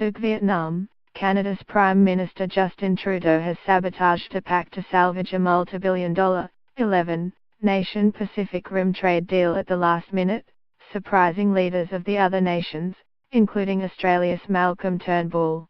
to Vietnam, Canada's Prime Minister Justin Trudeau has sabotaged a pact to salvage a multi-billion-dollar, 11-nation Pacific Rim trade deal at the last minute, surprising leaders of the other nations, including Australia's Malcolm Turnbull.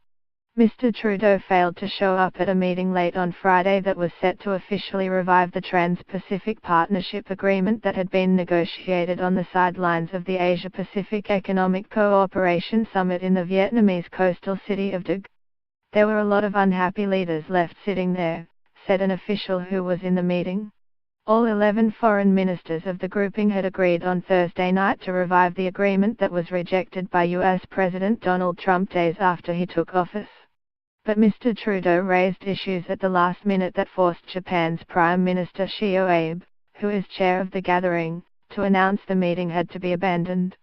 Mr. Trudeau failed to show up at a meeting late on Friday that was set to officially revive the Trans-Pacific Partnership Agreement that had been negotiated on the sidelines of the Asia-Pacific Economic Cooperation Summit in the Vietnamese coastal city of Dug. There were a lot of unhappy leaders left sitting there, said an official who was in the meeting. All 11 foreign ministers of the grouping had agreed on Thursday night to revive the agreement that was rejected by U.S. President Donald Trump days after he took office. But Mr. Trudeau raised issues at the last minute that forced Japan's Prime Minister Shinzo Abe, who is chair of the gathering, to announce the meeting had to be abandoned.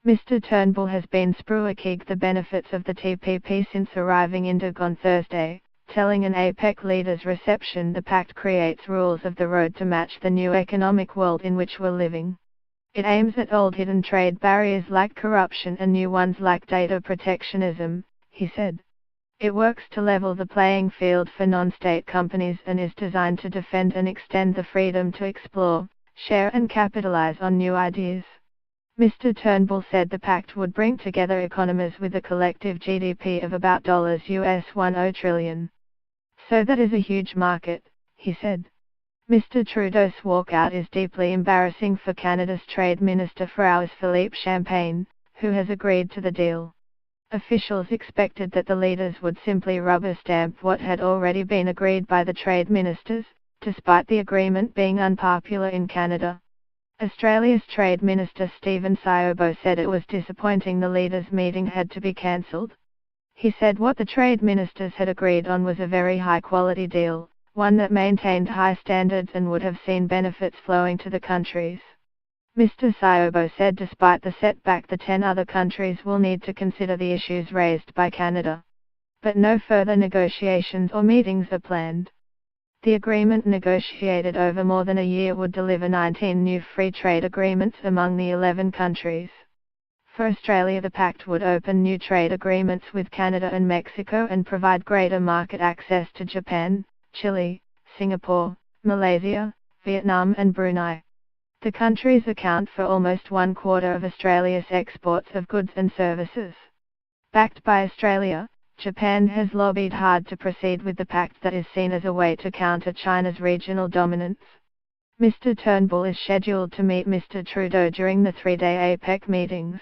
Mr. Turnbull has been spruiking the benefits of the TPP since arriving in Dug on Thursday, telling an APEC leaders reception the pact creates rules of the road to match the new economic world in which we're living. It aims at old hidden trade barriers like corruption and new ones like data protectionism, he said. It works to level the playing field for non-state companies and is designed to defend and extend the freedom to explore, share and capitalize on new ideas. Mr. Turnbull said the pact would bring together economies with a collective GDP of about $10 trillion. So that is a huge market, he said. Mr. Trudeau's walkout is deeply embarrassing for Canada's Trade Minister Philippe Champagne, who has agreed to the deal. Officials expected that the leaders would simply rubber stamp what had already been agreed by the trade ministers, despite the agreement being unpopular in Canada. Australia's Trade Minister Stephen Siobo said it was disappointing the leaders' meeting had to be cancelled. He said what the trade ministers had agreed on was a very high-quality deal, one that maintained high standards and would have seen benefits flowing to the countries. Mr. Siobo said despite the setback the 10 other countries will need to consider the issues raised by Canada. But no further negotiations or meetings are planned. The agreement negotiated over more than a year would deliver 19 new free trade agreements among the 11 countries. For Australia, the pact would open new trade agreements with Canada and Mexico and provide greater market access to Japan, Chile, Singapore, Malaysia, Vietnam and Brunei. The countries account for almost 1/4 of Australia's exports of goods and services. Backed by Australia, Japan has lobbied hard to proceed with the pact that is seen as a way to counter China's regional dominance. Mr. Turnbull is scheduled to meet Mr. Trudeau during the 3-day APEC meetings.